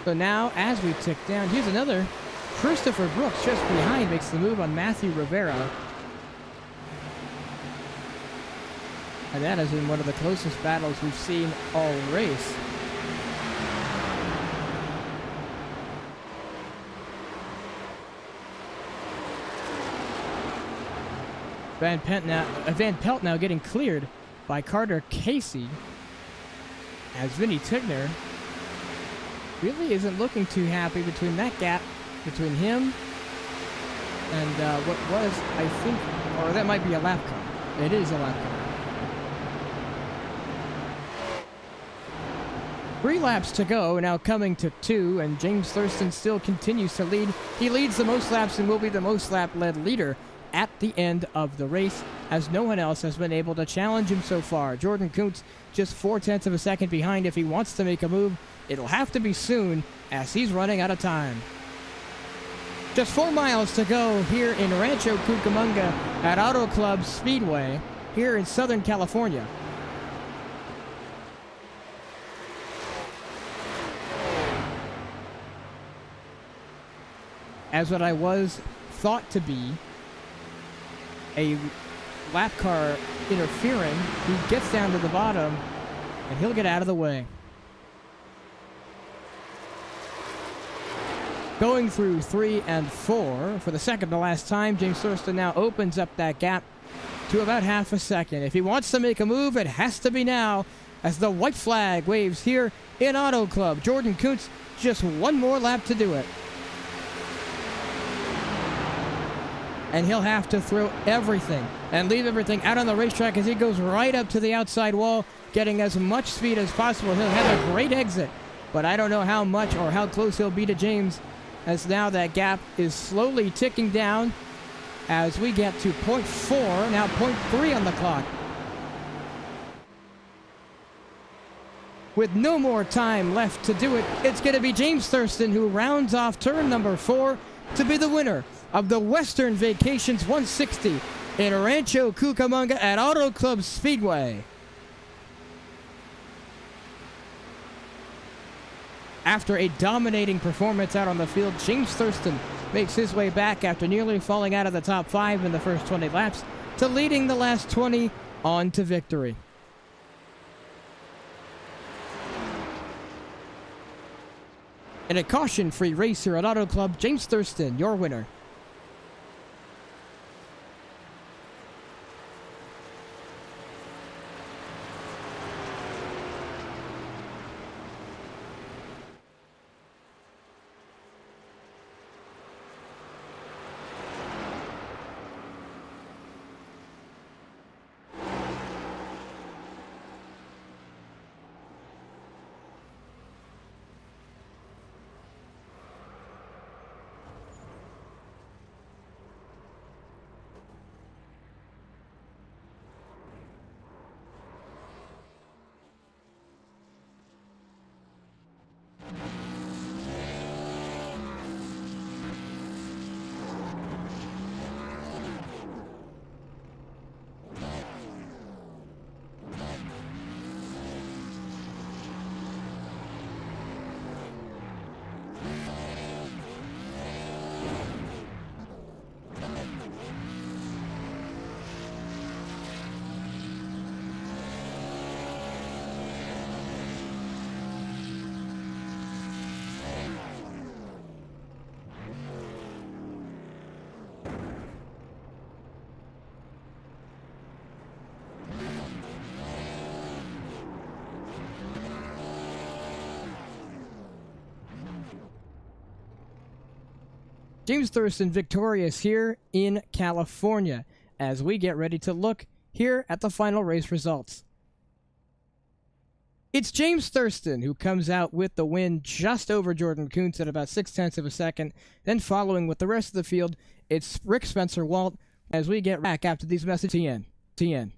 So now, as we tick down, here's another. Christopher Brooks just behind makes the move on Matthew Rivera. And that has been one of the closest battles we've seen all race. Van Pelt now getting cleared by Carter Casey, as Vinny Tigner really isn't looking too happy between that gap between him and what was, I think, or that might be a lap car. It is a lap car. 3 laps to go, now coming to 2, and James Thurston still continues to lead. He leads the most laps and will be the most lap-led leader at the end of the race, as no one else has been able to challenge him so far. Jordan Kuntz just 0.4 of a second behind. If he wants to make a move, it'll have to be soon, as he's running out of time. Just 4 miles to go here in Rancho Cucamonga at Auto Club Speedway here in Southern California. As what I was thought to be a lap car interfering, he gets down to the bottom and he'll get out of the way. Going through 3 and 4 for the second to last time, James Thurston now opens up that gap to about half a second. If he wants to make a move, it has to be now, as the white flag waves here in Auto Club. Jordan Kuntz, just 1 more lap to do it. And he'll have to throw everything and leave everything out on the racetrack as he goes right up to the outside wall, getting as much speed as possible. He'll have a great exit, but I don't know how much or how close he'll be to James, as now that gap is slowly ticking down as we get to 0.4, now 0.3 on the clock. With no more time left to do it, it's going to be James Thurston who rounds off turn number 4 to be the winner of the Western Vacations 160 in Rancho Cucamonga at Auto Club Speedway. After a dominating performance out on the field, James Thurston makes his way back after nearly falling out of the top 5 in the first 20 laps to leading the last 20 on to victory. In a caution-free race here at Auto Club, James Thurston, your winner. James Thurston victorious here in California as we get ready to look here at the final race results. It's James Thurston who comes out with the win just over Jordan Kuntz at about 0.6 of a second. Then following with the rest of the field, it's Rick Spencer Walt as we get back after these messages. TN.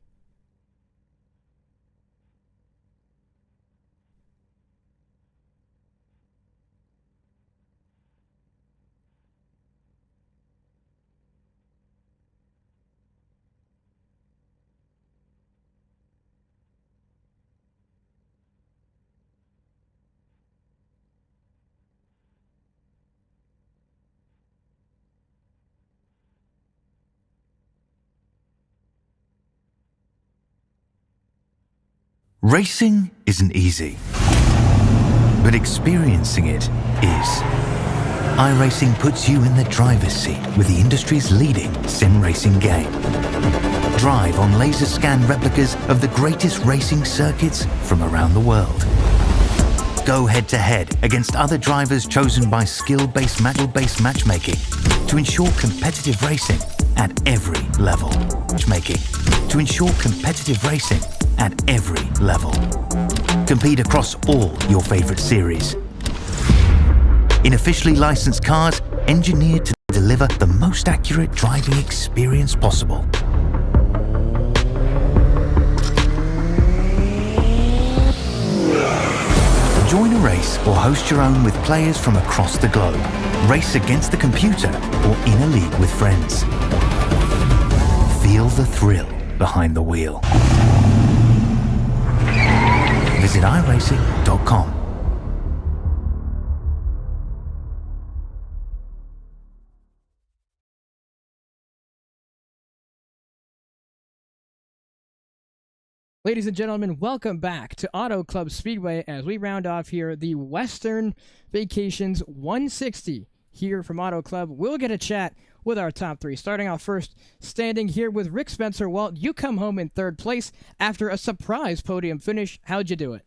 Racing isn't easy, but experiencing it is. iRacing puts you in the driver's seat with the industry's leading sim racing game. Drive on laser scan replicas of the greatest racing circuits from around the world. Go head-to-head against other drivers chosen by skill-based matchmaking to ensure competitive racing at every level. To ensure competitive racing at every level. Compete across all your favorite series. In officially licensed cars, engineered to deliver the most accurate driving experience possible. Join a race or host your own with players from across the globe. Race against the computer or in a league with friends. Feel the thrill behind the wheel. Visit iRacing.com. Ladies and gentlemen, welcome back to Auto Club Speedway as we round off here the Western Vacations 160 here from Auto Club. We'll get a chat with our top three. Starting off first, standing here with Rick Spencer Walt. You come home in third place after a surprise podium finish. How'd you do it?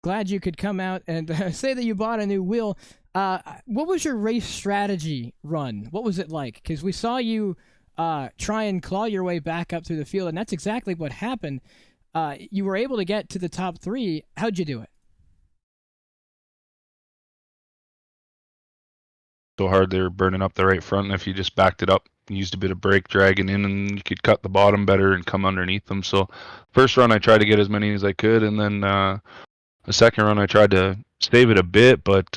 Glad you could come out and say that you bought a new wheel. What was your race strategy run? What was it like? Because we saw you try and claw your way back up through the field, and that's exactly what happened. You were able to get to the top three. How'd you do it? So hard they were burning up the right front, and if you just backed it up, used a bit of brake dragging in, and you could cut the bottom better and come underneath them. So first run I tried to get as many as I could, and then the second run I tried to save it a bit, but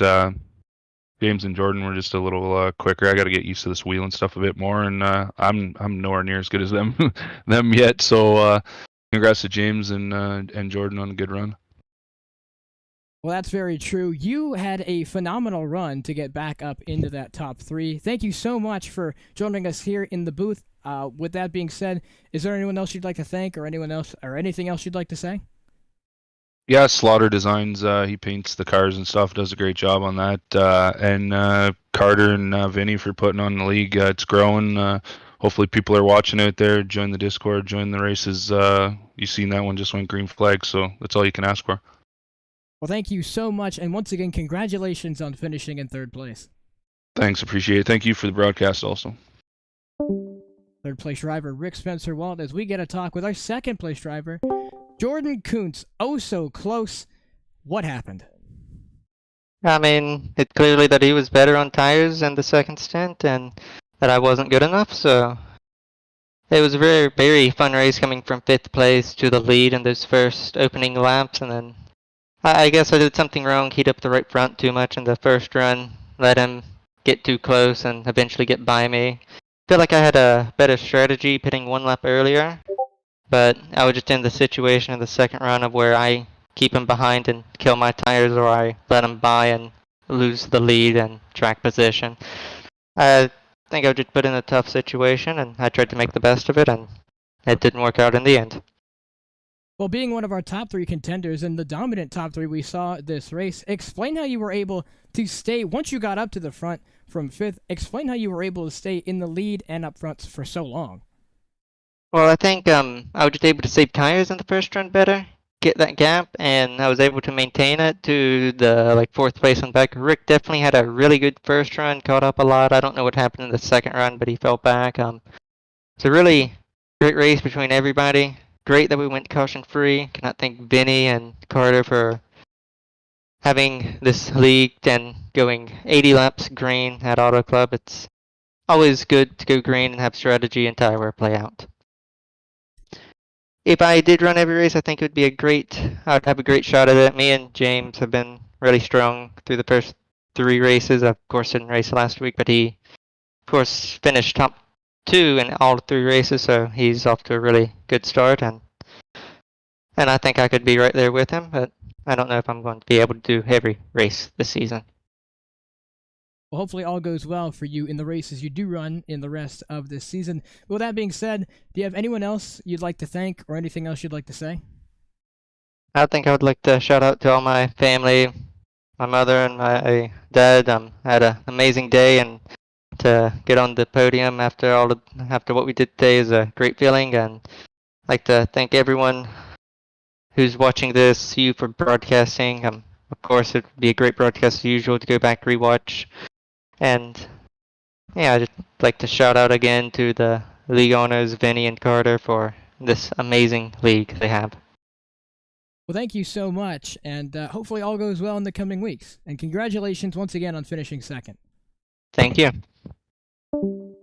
James and Jordan were just a little quicker. I got to get used to this wheel and stuff a bit more, and I'm nowhere near as good as them yet. So congrats to James and Jordan on a good run. Well, that's very true. You had a phenomenal run to get back up into that top three. Thank you so much for joining us here in the booth. With that being said, is there anyone else you'd like to thank, or anyone else, or anything else you'd like to say? Yeah, Slaughter Designs, he paints the cars and stuff, does a great job on that. And Carter and Vinny for putting on the league. It's growing. Hopefully people are watching out there. Join the Discord, join the races. You've seen that one just went green flag, so that's all you can ask for. Well, thank you so much, and once again, congratulations on finishing in third place. Thanks, appreciate it. Thank you for the broadcast also. Third place driver Rick Spencer Walt as we get a talk with our second place driver, Jordan Kuntz. Oh, so close. What happened? I mean, it's clearly that he was better on tires in the second stint and that I wasn't good enough, so it was a very, very fun race coming from 5th place to the lead in those first opening laps, and then I guess I did something wrong, heat up the right front too much in the first run, let him get too close and eventually get by me. Feel like I had a better strategy pitting one lap earlier, but I was just in the situation in the second run of where I keep him behind and kill my tires, or I let him by and lose the lead and track position. I think I was just put in a tough situation, and I tried to make the best of it, and it didn't work out in the end. Well, being one of our top three contenders and the dominant top three we saw this race, explain how you were able to stay, once you got up to the front, from 5th. Explain how you were able to stay in the lead and up front for so long. Well, I think I was just able to save tires in the first run better, get that gap, and I was able to maintain it to the 4th place on the back. Rick definitely had a really good first run, caught up a lot. I don't know what happened in the second run, but he fell back. It's a really great race between everybody. Great that we went caution free. Cannot thank Vinny and Carter for having this league and going 80 laps green at Auto Club. It's always good to go green and have strategy and tire wear play out. If I did run every race, I think it would be I'd have a great shot at it. Me and James have been really strong through the first 3 races. Of course, didn't race last week, but he, of course, finished top 2 in all 3 races, so he's off to a really good start. And I think I could be right there with him, but I don't know if I'm going to be able to do every race this season. Well, hopefully all goes well for you in the races you do run in the rest of this season. With that being said, do you have anyone else you'd like to thank or anything else you'd like to say? I think I would like to shout out to all my family, my mother and my dad. I had an amazing day, and to get on the podium after what we did today is a great feeling. And I'd like to thank everyone who's watching this, you for broadcasting. Of course, it would be a great broadcast as usual to go back rewatch. And yeah, I'd just like to shout out again to the league owners, Vinny and Carter, for this amazing league they have. Well, thank you so much, and hopefully all goes well in the coming weeks. And congratulations once again on finishing second. Thank you.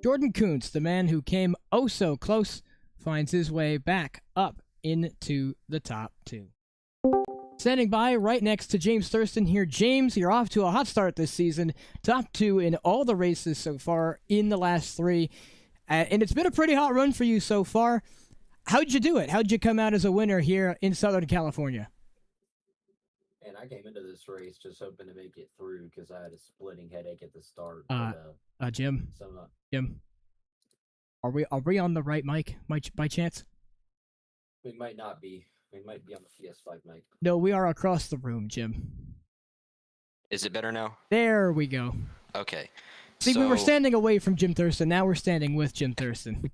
Jordan Kuntz, the man who came oh so close, finds his way back up into the top 2. Standing by right next to James Thurston here. James, you're off to a hot start this season. Top 2 in all the races so far in the last 3. And it's been a pretty hot run for you so far. How'd you do it? How'd you come out as a winner here in Southern California? And I came into this race just hoping to make it through because I had a splitting headache at the start. Jim, So Jim, are we on the right mic by chance? we might not be. We might be on the PS5 mic. No, we are across the room, Jim. Is it better now? There we go. Okay. See, we were standing away from Jim Thurston. Now we're standing with Jim Thurston.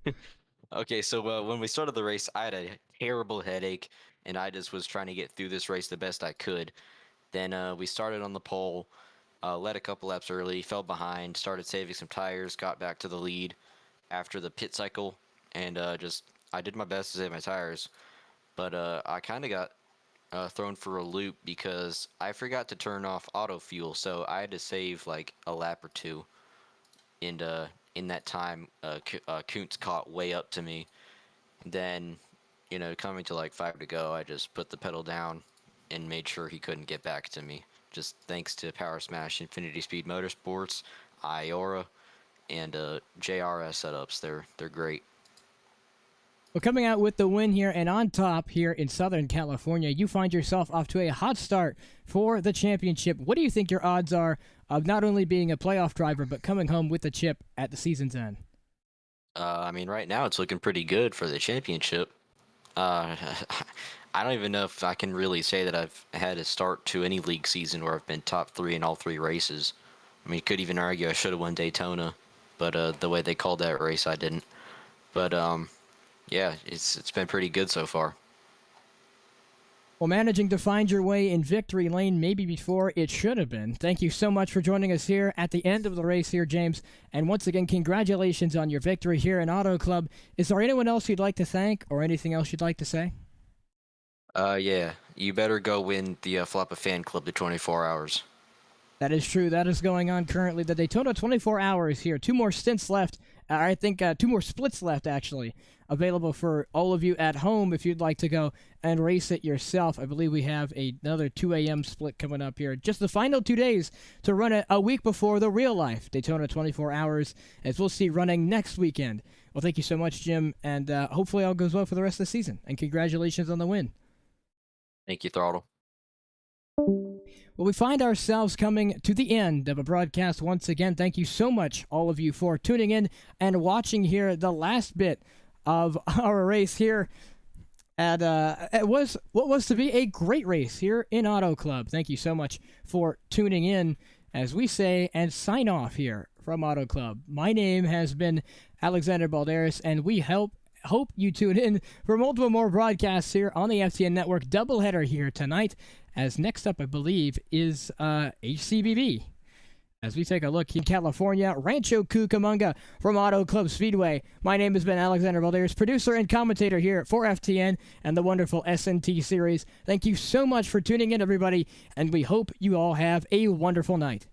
Okay, so when we started the race, I had a terrible headache, and I just was trying to get through this race the best I could. Then we started on the pole, led a couple laps early, fell behind, started saving some tires, got back to the lead after the pit cycle, and I did my best to save my tires. But I kind of got thrown for a loop because I forgot to turn off auto fuel, so I had to save like a lap or 2. And in that time, Kuntz caught way up to me. Then, coming to like 5 to go, I just put the pedal down and made sure he couldn't get back to me. Just thanks to Power Smash Infinity Speed Motorsports, IORA, and JRS setups. They're great. Well, coming out with the win here and on top here in Southern California, you find yourself off to a hot start for the championship. What do you think your odds are of not only being a playoff driver, but coming home with the chip at the season's end? I mean, right now it's looking pretty good for the championship. I don't even know if I can really say that I've had a start to any league season where I've been top 3 in all 3 races. I mean, you could even argue I should have won Daytona, but the way they called that race, I didn't. But yeah, it's been pretty good so far. Well, managing to find your way in victory lane maybe before it should have been. Thank you so much for joining us here at the end of the race here, James. And once again, congratulations on your victory here in Auto Club. Is there anyone else you'd like to thank or anything else you'd like to say? Yeah, you better go win the Floppa Fan Club to 24 hours. That is true. That is going on currently. The Daytona 24 hours here. 2 more stints left. I think 2 more splits left, actually, available for all of you at home if you'd like to go and race it yourself. I believe we have another 2 a.m. split coming up here. Just the final 2 days to run it a week before the real life Daytona 24 hours, as we'll see running next weekend. Well, thank you so much, Jim, and hopefully all goes well for the rest of the season. And congratulations on the win. Thank you, Throttle. Well, we find ourselves coming to the end of a broadcast once again. Thank you so much, all of you, for tuning in and watching here the last bit of our race here at what was to be a great race here in Auto Club. Thank you so much for tuning in, as we say, and sign off here from Auto Club. My name has been Alexander Balderas, and we hope you tune in for multiple more broadcasts here on the FTN Network. Doubleheader here tonight, as next up, I believe, is HCBB. As we take a look in California, Rancho Cucamonga from Auto Club Speedway. My name has been Alexander Valderas, producer and commentator here for FTN and the wonderful SNT series. Thank you so much for tuning in, everybody, and we hope you all have a wonderful night.